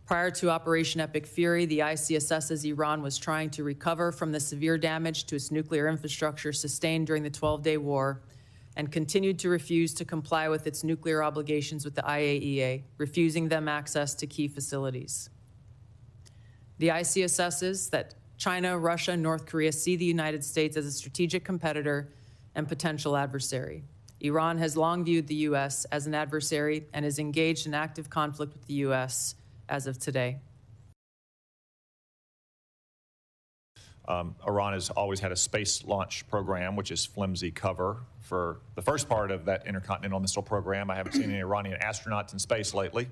Prior to Operation Epic Fury, the ICSS says Iran was trying to recover from the severe damage to its nuclear infrastructure sustained during the 12-day war and continued to refuse to comply with its nuclear obligations with the IAEA, refusing them access to key facilities. The ICSS says that China, Russia, and North Korea see the United States as a strategic competitor and potential adversary. Iran has long viewed the U.S. as an adversary and is engaged in active conflict with the U.S. as of today. Iran has always had a space launch program, which is flimsy cover for the first part of that intercontinental missile program. I haven't seen any Iranian astronauts in space lately.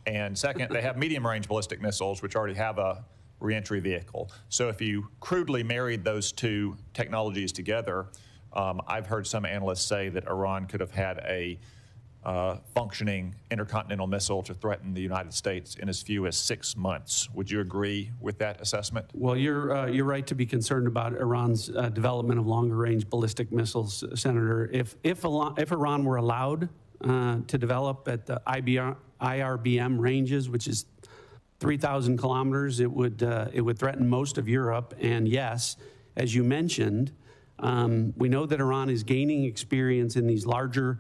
And second, they have medium-range ballistic missiles, which already have a reentry vehicle. So if you crudely married those two technologies together, I've heard some analysts say that Iran could have had a functioning intercontinental missile to threaten the United States in as few as 6 months. Would you agree with that assessment? Well, you're right to be concerned about Iran's development of longer-range ballistic missiles, Senator. If Iran were allowed to develop at the IRBM ranges, which is 3,000 kilometers, it would threaten most of Europe. And yes, as you mentioned, we know that Iran is gaining experience in these larger,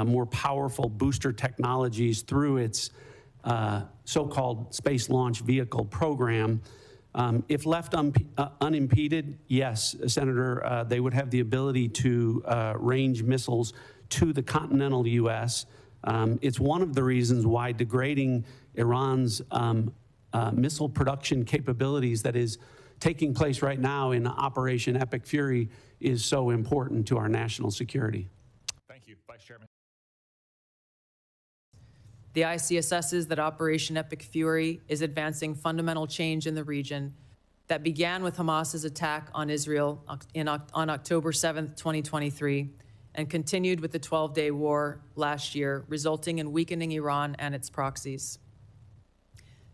more powerful booster technologies through its so-called space launch vehicle program. If left unimpeded, yes, Senator, they would have the ability to range missiles to the continental U.S. It's one of the reasons why degrading Iran's missile production capabilities that is taking place right now in Operation Epic Fury is so important to our national security. Thank you, Vice Chairman. The ICSS says that Operation Epic Fury is advancing fundamental change in the region that began with Hamas's attack on Israel on October 7th, 2023, and continued with the 12-day war last year, resulting in weakening Iran and its proxies.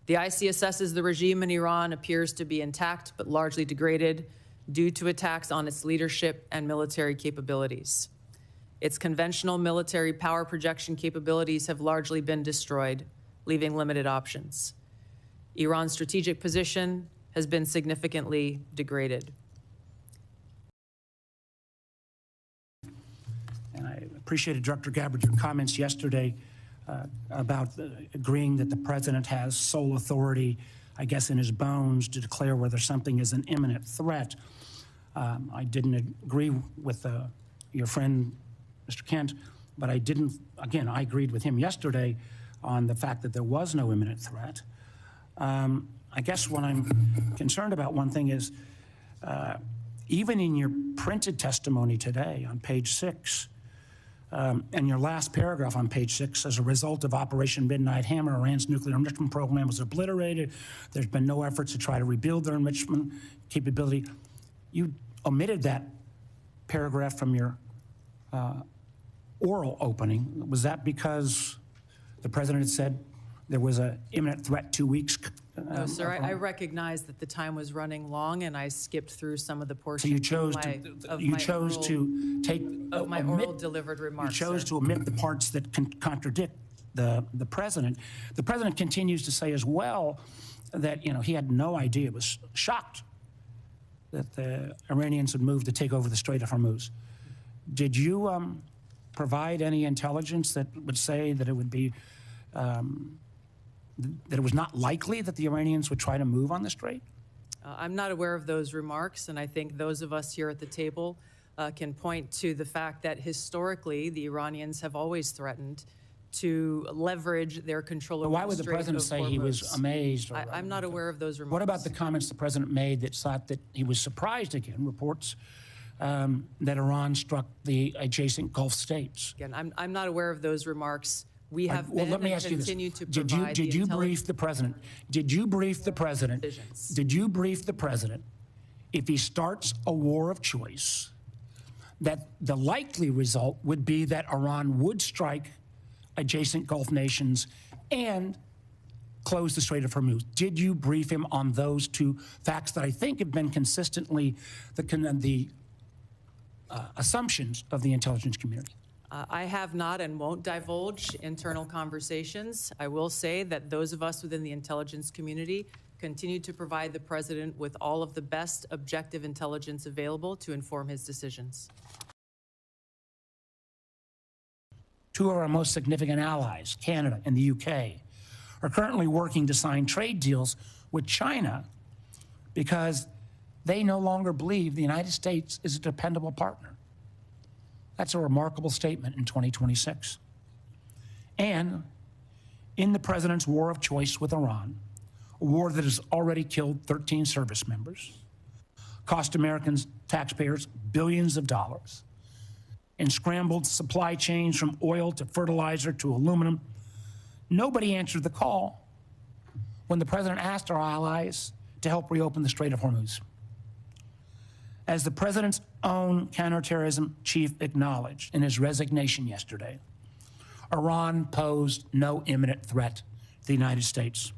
The ICSS says the regime in Iran appears to be intact but largely degraded due to attacks on its leadership and military capabilities. Its conventional military power projection capabilities have largely been destroyed, leaving limited options. Iran's strategic position has been significantly degraded. And I appreciated, Director Gabbard, your comments yesterday about agreeing that the president has sole authority, I guess, in his bones to declare whether something is an imminent threat. I didn't agree with your friend, Mr. Kent, but I didn't, again, I agreed with him yesterday on the fact that there was no imminent threat. I guess what I'm concerned about, one thing is, even in your printed testimony today on page 6, and your last paragraph on page 6, as a result of Operation Midnight Hammer, Iran's nuclear enrichment program was obliterated. There's been no efforts to try to rebuild their enrichment capability. You omitted that paragraph from your oral opening. Was that because the president had said there was an imminent threat 2 weeks? No, sir, I recognize that the time was running long, and I skipped through some of the portions. So you chose to take my oral delivered remarks. You chose sir. to omit the parts that contradict the president. The president continues to say as well that he had no idea, was shocked that the Iranians had moved to take over the Strait of Hormuz. Did you provide any intelligence that would say that it would be that it was not likely that the Iranians would try to move on the strait? I'm not aware of those remarks, and I think those of us here at the table can point to the fact that historically the Iranians have always threatened to leverage their control over why would the president say he was amazed? I'm not aware of those remarks. What about the comments the president made that thought that he was surprised again, reports that Iran struck the adjacent Gulf states? Again, I'm not aware of those remarks. We have well, let me ask you this. Did you brief the president? Did you brief the president? Did you brief the president if he starts a war of choice that the likely result would be that Iran would strike adjacent Gulf nations and close the Strait of Hormuz? Did you brief him on those two facts that I think have been consistently the assumptions of the intelligence community? I have not and won't divulge internal conversations. I will say that those of us within the intelligence community continue to provide the president with all of the best objective intelligence available to inform his decisions. Two of our most significant allies, Canada and the UK, are currently working to sign trade deals with China because they no longer believe the United States is a dependable partner. That's a remarkable statement in 2026. And in the president's war of choice with Iran, a war that has already killed 13 service members, cost Americans, taxpayers, billions of dollars, and scrambled supply chains from oil to fertilizer to aluminum, nobody answered the call when the president asked our allies to help reopen the Strait of Hormuz. As the president's own counterterrorism chief acknowledged in his resignation yesterday, Iran posed no imminent threat to the United States.